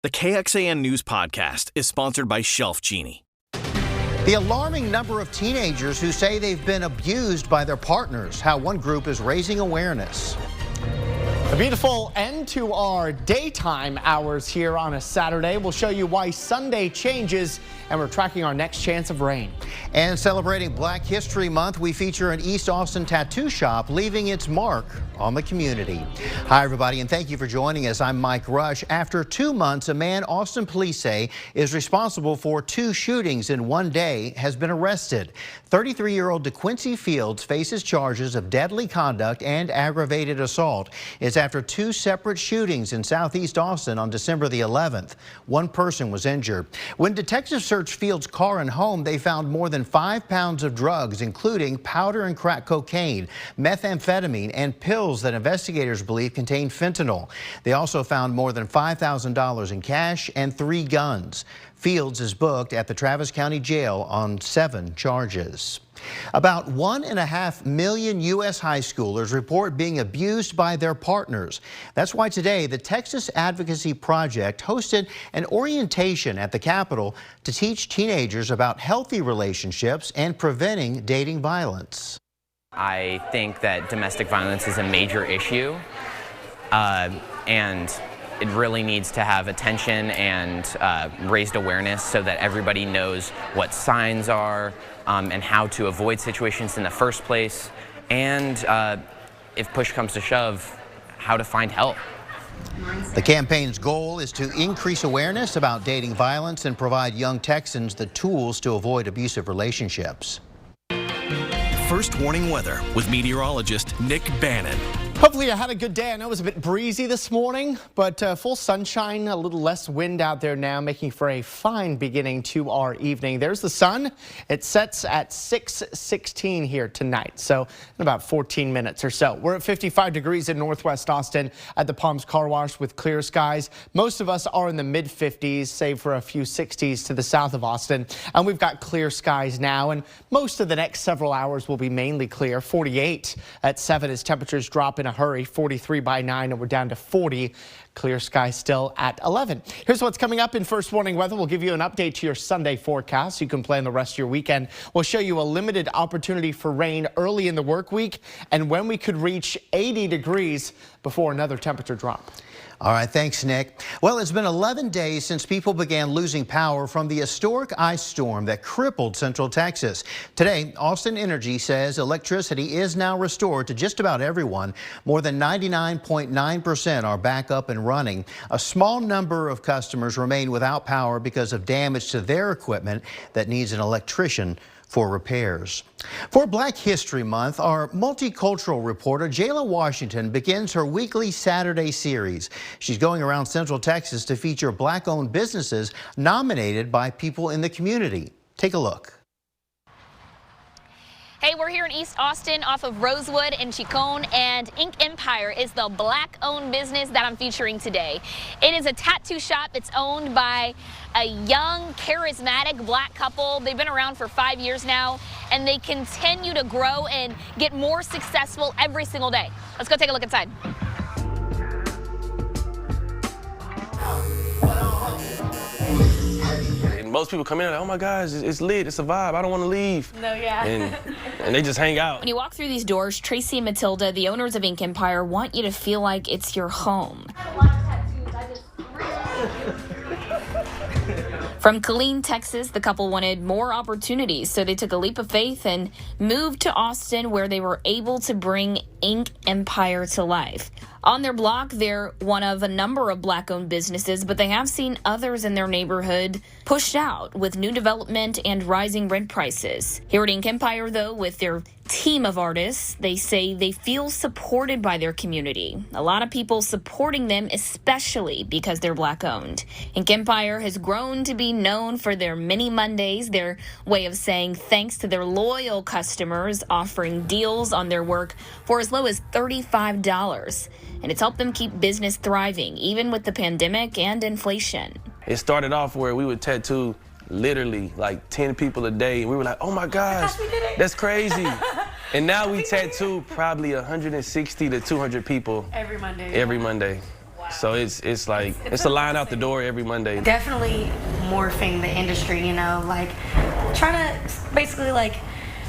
The KXAN News Podcast is sponsored by Shelf Genie. The alarming number of teenagers who say they've been abused by their partners, how one group is raising awareness. A beautiful end to our daytime hours here on a Saturday. We'll show you why Sunday changes, and we're tracking our next chance of rain. And celebrating Black History Month, we feature an East Austin tattoo shop leaving its mark on the community. Hi, everybody, and thank you for joining us. I'm Mike Rush. After 2 months, a man Austin police say is responsible for 2 shootings in one day has been arrested. 33-year-old DeQuincy Fields faces charges of deadly conduct and aggravated assault. It's after 2 separate shootings in southeast Austin on December the 11th. 1 person was injured. When detectives searched Fields' car and home, they found more than 5 pounds of drugs, including powder and crack cocaine, methamphetamine, and pills that investigators believe contain fentanyl. They also found more than $5,000 in cash and 3 guns. Fields is booked at the Travis County Jail on 7 charges. About 1.5 million U.S. high schoolers report being abused by their partners. That's why today the Texas Advocacy Project hosted an orientation at the Capitol to teach teenagers about healthy relationships and preventing dating violence. I think that domestic violence is a major issue, and it really needs to have attention and raised awareness so that everybody knows what signs are and how to avoid situations in the first place, and if push comes to shove, how to find help. The campaign's goal is to increase awareness about dating violence and provide young Texans the tools to avoid abusive relationships. First warning weather with meteorologist Nick Bannon. Hopefully you had a good day. I know it was a bit breezy this morning, but full sunshine, a little less wind out there now, making for a fine beginning to our evening. There's the sun. It sets at 6:16 here tonight, so in about 14 minutes or so. We're at 55 degrees in northwest Austin at the Palms Car Wash with clear skies. Most of us are in the mid-50s, save for a few 60s to the south of Austin. And we've got clear skies now, and most of the next several hours will be mainly clear. 48 at 7 as temperatures drop in a hurry. 43 by 9, and we're down to 40. Clear skies still at 11. Here's what's coming up in First Warning Weather. We'll give you an update to your Sunday forecast so you can plan the rest of your weekend. We'll show you a limited opportunity for rain early in the work week and when we could reach 80 degrees before another temperature drop. All right, thanks, Nick. Well, it's been 11 days since people began losing power from the historic ice storm that crippled Central Texas. Today, Austin Energy says electricity is now restored to just about everyone. More than 99.9% are back up and running. A small number of customers remain without power because of damage to their equipment that needs an electrician for repairs. For Black History Month, our multicultural reporter Jayla Washington begins her weekly Saturday series. She's going around Central Texas to feature Black-owned businesses nominated by people in the community. Take a look. Hey, we're here in East Austin off of Rosewood and Chicon, and Ink Empire is the Black-owned business that I'm featuring today. It is a tattoo shop. It's owned by a young, charismatic Black couple. They've been around for 5 years now, and they continue to grow and get more successful every single day. Let's go take a look inside. Most people come in and like, oh my gosh, it's lit, it's a vibe, I don't want to leave. No, yeah. And they just hang out. When you walk through these doors, Tracy and Matilda, the owners of Ink Empire, want you to feel like it's your home. From Killeen, Texas, the couple wanted more opportunities, so they took a leap of faith and moved to Austin, where they were able to bring Ink Empire to life. On their block, they're one of a number of Black-owned businesses, but they have seen others in their neighborhood pushed out with new development and rising rent prices. Here at Ink Empire, though, with their team of artists, they say they feel supported by their community. A lot of people supporting them, especially because they're Black-owned. Ink Empire has grown to be known for their Mini Mondays, their way of saying thanks to their loyal customers, offering deals on their work for as low as $35. And it's helped them keep business thriving, even with the pandemic and inflation. It started off where we would tattoo literally like 10 people a day. And we were like, oh my gosh, that's crazy. And now we tattoo probably 160 to 200 people. Every Monday. Every Monday. Wow. So it's like it's a line out the door every Monday. Definitely morphing the industry, you know, like trying to basically like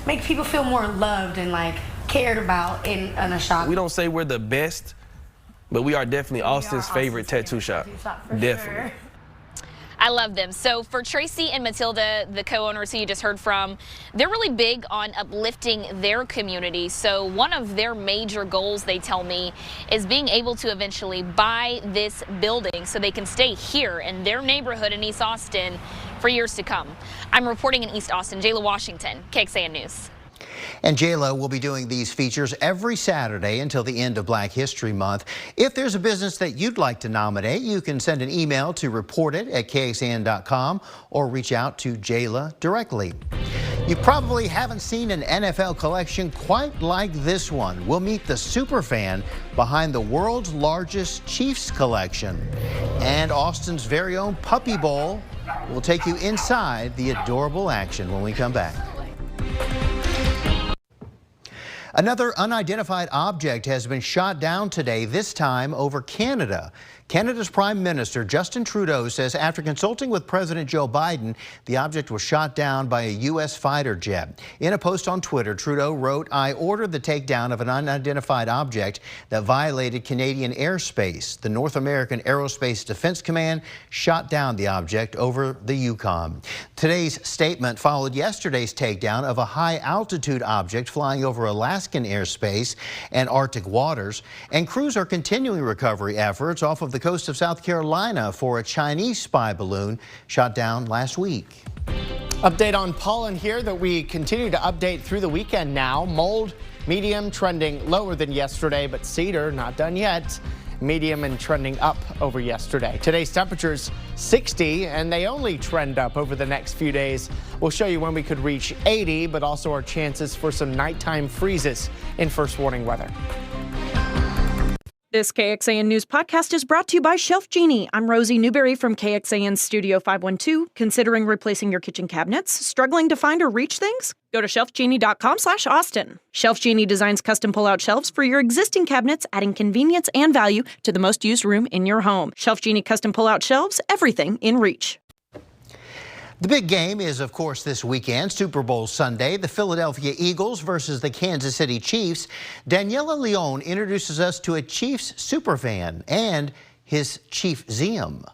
make people feel more loved and like cared about in a shop. We don't say we're the best, but we are definitely Austin's favorite tattoo shop. Definitely. Sure. I love them. So for Tracy and Matilda, the co-owners who you just heard from, they're really big on uplifting their community. So one of their major goals, they tell me, is being able to eventually buy this building so they can stay here in their neighborhood in East Austin for years to come. I'm reporting in East Austin, Jayla Washington, KXAN News. And JLo will be doing these features every Saturday until the end of Black History Month. If there's a business that you'd like to nominate, you can send an email to reportit@kxan.com or reach out to Jayla directly. You probably haven't seen an NFL collection quite like this one. We'll meet the superfan behind the world's largest Chiefs collection. And Austin's very own Puppy Bowl will take you inside the adorable action when we come back. Another unidentified object has been shot down today, this time over Canada. Canada's Prime Minister Justin Trudeau says after consulting with President Joe Biden, the object was shot down by a U.S. fighter jet. In a post on Twitter, Trudeau wrote, "I ordered the takedown of an unidentified object that violated Canadian airspace. The North American Aerospace Defense Command shot down the object over the Yukon." Today's statement followed yesterday's takedown of a high-altitude object flying over Alaskan airspace and Arctic waters, and crews are continuing recovery efforts off of the coast of South Carolina for a Chinese spy balloon shot down last week. Update on pollen here that we continue to update through the weekend now. Mold, medium, trending lower than yesterday, but cedar, not done yet. Medium and trending up over yesterday. Today's temperatures 60, and they only trend up over the next few days. We'll show you when we could reach 80, but also our chances for some nighttime freezes in first warning weather. This KXAN News podcast is brought to you by Shelf Genie. I'm Rosie Newberry from KXAN Studio 512. Considering replacing your kitchen cabinets? Struggling to find or reach things? Go to shelfgenie.com/Austin. Shelf Genie designs custom pull-out shelves for your existing cabinets, adding convenience and value to the most used room in your home. Shelf Genie custom pull-out shelves, everything in reach. The big game is, of course, this weekend, Super Bowl Sunday, the Philadelphia Eagles versus the Kansas City Chiefs. Daniela Leon introduces us to a Chiefs superfan and his Chiefsium.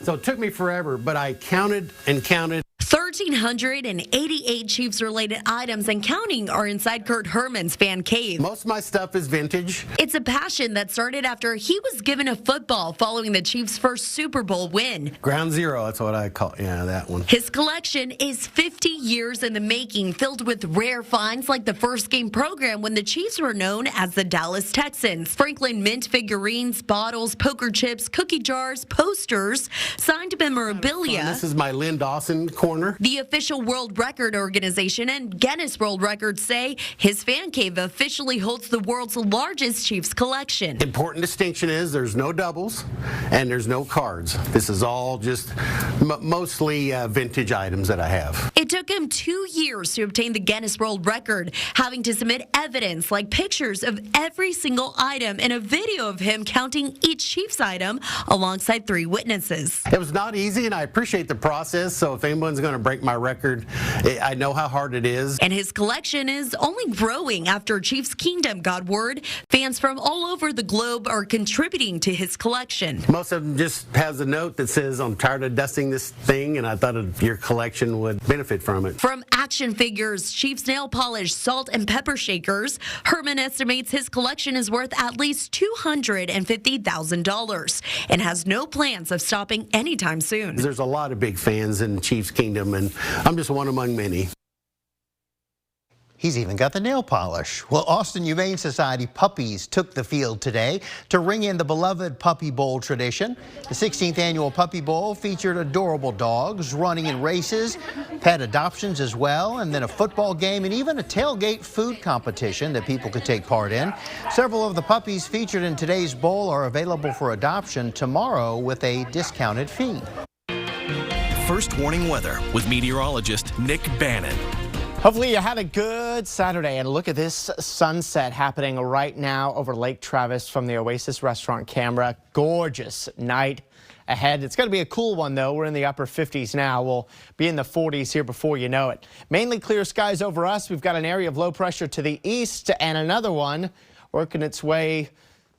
So it took me forever, but I counted and counted. 1,388 Chiefs-related items and counting are inside Kurt Herman's fan cave. Most of my stuff is vintage. It's a passion that started after he was given a football following the Chiefs' first Super Bowl win. Ground zero, that's what I call, yeah, that one. His collection is 50 years in the making, filled with rare finds like the first game program when the Chiefs were known as the Dallas Texans. Franklin Mint figurines, bottles, poker chips, cookie jars, posters, signed memorabilia. This is my Lynn Dawson corner. The official World Record Organization and Guinness World Records say his fan cave officially holds the world's largest Chiefs collection. Important distinction is there's no doubles and there's no cards. This is all just mostly vintage items that I have. It took him 2 years to obtain the Guinness World Record, having to submit evidence like pictures of every single item and a video of him counting each Chiefs item alongside 3 witnesses. It was not easy, and I appreciate the process, so if anyone's going to break my record, I know how hard it is. And his collection is only growing after Chiefs Kingdom got word. Fans from all over the globe are contributing to his collection. Most of them just has a note that says, "I'm tired of dusting this thing," and I thought your collection would benefit from it. From action figures, Chiefs nail polish, salt and pepper shakers, Herman estimates his collection is worth at least $250,000 and has no plans of stopping anytime soon. There's a lot of big fans in Chiefs Kingdom, and I'm just one among many. He's even got the nail polish. Well, Austin Humane Society puppies took the field today to ring in the beloved Puppy Bowl tradition. The 16th annual Puppy Bowl featured adorable dogs running in races, pet adoptions as well, and then a football game and even a tailgate food competition that people could take part in. Several of the puppies featured in today's bowl are available for adoption tomorrow with a discounted fee. First warning weather with meteorologist Nick Bannon. Hopefully you had a good Saturday, and look at this sunset happening right now over Lake Travis from the Oasis restaurant camera. Gorgeous night ahead. It's going to be a cool one, though. We're in the upper 50s now. We'll be in the 40s here before you know it. Mainly clear skies over us. We've got an area of low pressure to the east and another one working its way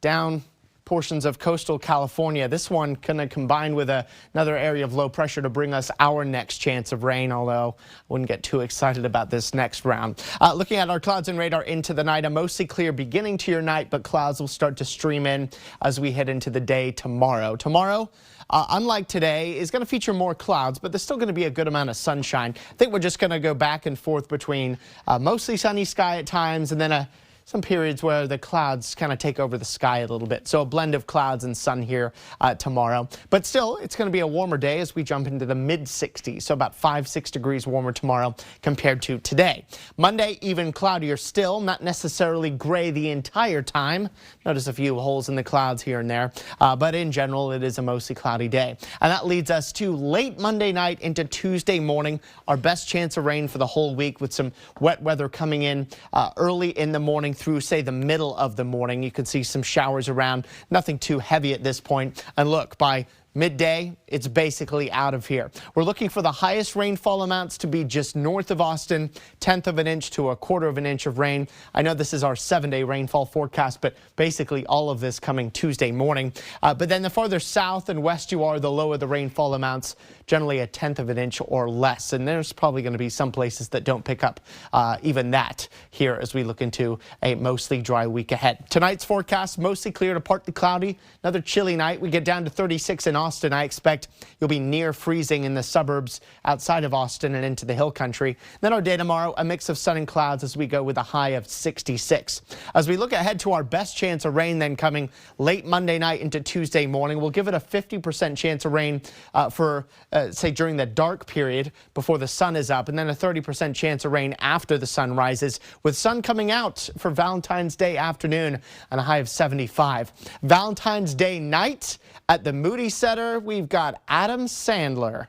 down portions of coastal California. This one going to combine with another area of low pressure to bring us our next chance of rain, although I wouldn't get too excited about this next round. Looking at our clouds and radar into the night, a mostly clear beginning to your night, but clouds will start to stream in as we head into the day tomorrow. Tomorrow, unlike today, is going to feature more clouds, but there's still going to be a good amount of sunshine. I think we're just going to go back and forth between mostly sunny sky at times and then some periods where the clouds kind of take over the sky a little bit. So a blend of clouds and sun here tomorrow. But still, it's going to be a warmer day as we jump into the mid-60s. So about 5-6 degrees warmer tomorrow compared to today. Monday, even cloudier still, not necessarily gray the entire time. Notice a few holes in the clouds here and there. But in general, it is a mostly cloudy day. And that leads us to late Monday night into Tuesday morning. Our best chance of rain for the whole week with some wet weather coming in early in the morning through, say, the middle of the morning. You can see some showers around, nothing too heavy at this point. And look, by midday, it's basically out of here. We're looking for the highest rainfall amounts to be just north of Austin, 1/10 of an inch to 1/4 of an inch of rain. I know this is our 7-day rainfall forecast, but basically all of this coming Tuesday morning. But then the farther south and west you are, the lower the rainfall amounts, generally 1/10 of an inch or less. And there's probably going to be some places that don't pick up even that here as we look into a mostly dry week ahead. Tonight's forecast, mostly clear to partly cloudy. Another chilly night. We get down to 36 in Austin. I expect you'll be near freezing in the suburbs outside of Austin and into the hill country. Then our day tomorrow, a mix of sun and clouds as we go with a high of 66. As we look ahead to our best chance of rain then coming late Monday night into Tuesday morning, we'll give it a 50% chance of rain for say during the dark period before the sun is up, and then a 30% chance of rain after the sun rises, with sun coming out for Valentine's Day afternoon and a high of 75. Valentine's Day night at the Moody Center, we've got Adam Sandler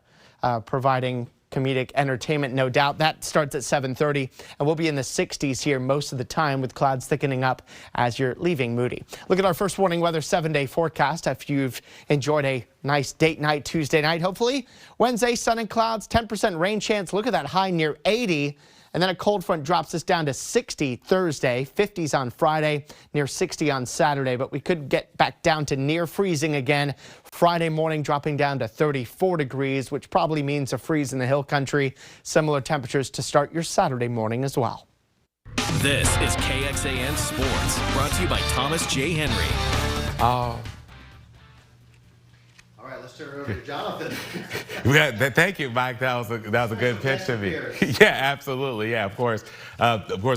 providing comedic entertainment, no doubt. That starts at 7:30, and we'll be in the 60s here most of the time with clouds thickening up as you're leaving Moody. Look at our first warning weather 7-day forecast. If you've enjoyed a nice date night Tuesday night, hopefully. Wednesday, sun and clouds, 10% rain chance. Look at that high near 80. And then a cold front drops us down to 60 Thursday, 50s on Friday, near 60 on Saturday. But we could get back down to near freezing again. Friday morning dropping down to 34 degrees, which probably means a freeze in the hill country. Similar temperatures to start your Saturday morning as well. This is KXAN Sports, brought to you by Thomas J. Henry. All right, let's turn it over to Jonathan. Thank you, Mike. That was a good pitch to me. Yeah, absolutely. Yeah, of course.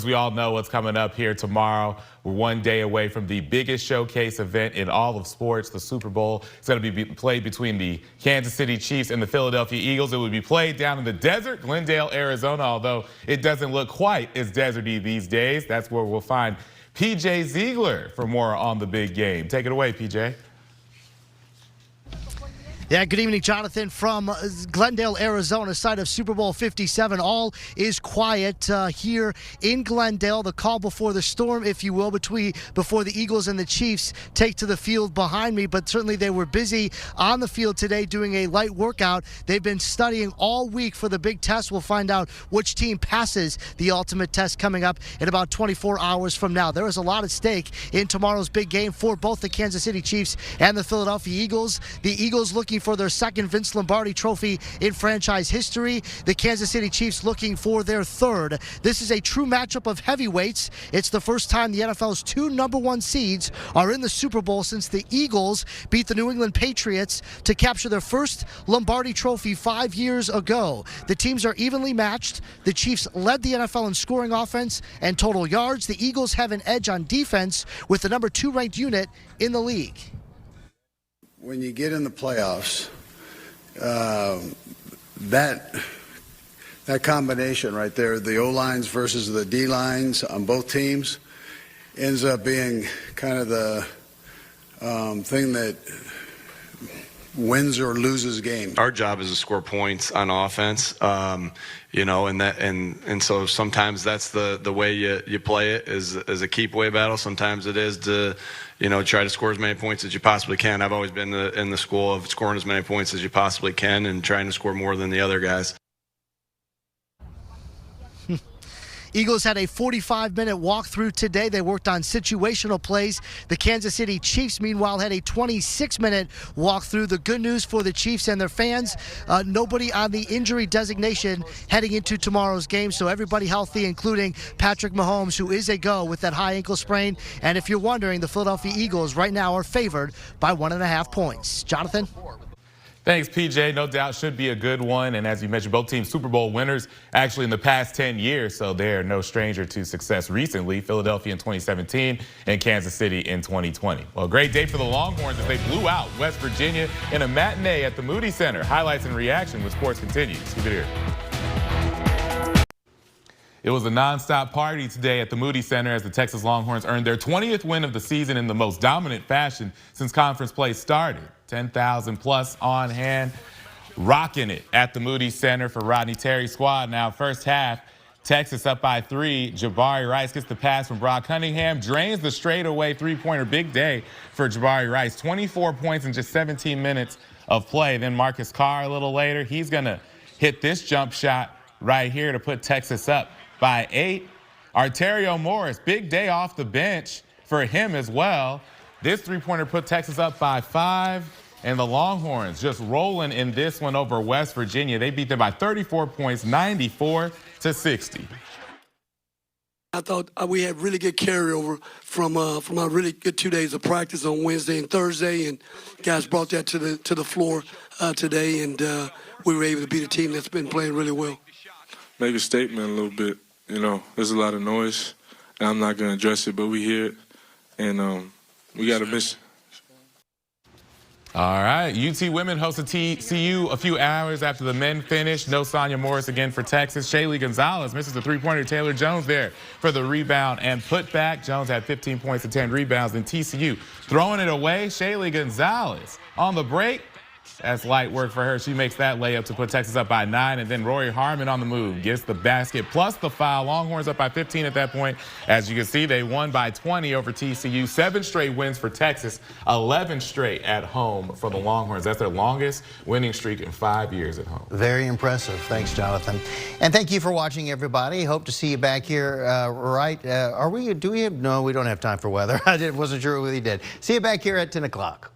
We all know what's coming up here tomorrow. We're one day away from the biggest showcase event in all of sports, the Super Bowl. It's going to be played between the Kansas City Chiefs and the Philadelphia Eagles. It would be played down in the desert, Glendale, Arizona, although it doesn't look quite as deserty these days. That's where we'll find PJ Ziegler for more on the big game. Take it away, PJ. Yeah, good evening, Jonathan, from Glendale, Arizona, site of Super Bowl 57. All is quiet here in Glendale. The call before the storm, if you will, before the Eagles and the Chiefs take to the field behind me. But certainly they were busy on the field today doing a light workout. They've been studying all week for the big test. We'll find out which team passes the ultimate test coming up in about 24 hours from now. There is a lot at stake in tomorrow's big game for both the Kansas City Chiefs and the Philadelphia Eagles. The Eagles looking for their second Vince Lombardi trophy in franchise history. The Kansas City Chiefs looking for their third. This is a true matchup of heavyweights. It's the first time the NFL's two #1 seeds are in the Super Bowl since the Eagles beat the New England Patriots to capture their first Lombardi trophy 5 years ago. The teams are evenly matched. The Chiefs led the NFL in scoring offense and total yards. The Eagles have an edge on defense with the #2 ranked unit in the league. When you get in the playoffs, that combination right there, the O-lines versus the D-lines on both teams, ends up being kind of the thing that wins or loses games. Our job is to score points on offense, you know, and so sometimes that's the way you play it is a keep away battle. Sometimes it is to, you know, try to score as many points as you possibly can. I've always been in the school of scoring as many points as you possibly can and trying to score more than the other guys. Eagles had a 45-minute walkthrough today. They worked on situational plays. The Kansas City Chiefs, meanwhile, had a 26-minute walkthrough. The good news for the Chiefs and their fans, nobody on the injury designation heading into tomorrow's game, so everybody healthy, including Patrick Mahomes, who is a go with that high ankle sprain. And if you're wondering, the Philadelphia Eagles right now are favored by 1.5 points. Jonathan? Thanks, PJ. No doubt should be a good one. And as you mentioned, both teams Super Bowl winners actually in the past 10 years, so they're no stranger to success recently. Philadelphia in 2017 and Kansas City in 2020. Well, great day for the Longhorns as they blew out West Virginia in a matinee at the Moody Center. Highlights and reaction with sports continues. Keep it here. It was a nonstop party today at the Moody Center as the Texas Longhorns earned their 20th win of the season in the most dominant fashion since conference play started. 10,000 plus on hand, rocking it at the Moody Center for Rodney Terry's squad. Now, first half, Texas up by 3. Jabari Rice gets the pass from Brock Cunningham, drains the straightaway three-pointer. Big day for Jabari Rice. 24 points in just 17 minutes of play. Then Marcus Carr a little later, he's going to hit this jump shot right here to put Texas up by 8. Arterio Morris, big day off the bench for him as well. This three-pointer put Texas up by 5. And the Longhorns just rolling in this one over West Virginia. They beat them by 34 points, 94-60. I thought we had really good carryover from our really good 2 days of practice on Wednesday and Thursday, and guys brought that to the floor today, and we were able to beat a team that's been playing really well. Make a statement a little bit. You know, there's a lot of noise, and I'm not going to address it, but we hear it, and we got a mission. All right, UT women hosted TCU a few hours after the men finished. No Sonya Morris again for Texas. Shaylee Gonzalez misses the three-pointer. Taylor Jones there for the rebound and putback. Jones had 15 points and 10 rebounds. Then TCU throwing it away. Shaylee Gonzalez on the break. That's light work for her. She makes that layup to put Texas up by 9. And then Rory Harmon on the move gets the basket plus the foul. Longhorns up by 15 at that point. As you can see, they won by 20 over TCU. 7 straight wins for Texas. 11 straight at home for the Longhorns. That's their longest winning streak in 5 years at home. Very impressive. Thanks, Jonathan. And thank you for watching, everybody. Hope to see you back here, do we have, no, we don't have time for weather. I wasn't sure we did. See you back here at 10 o'clock.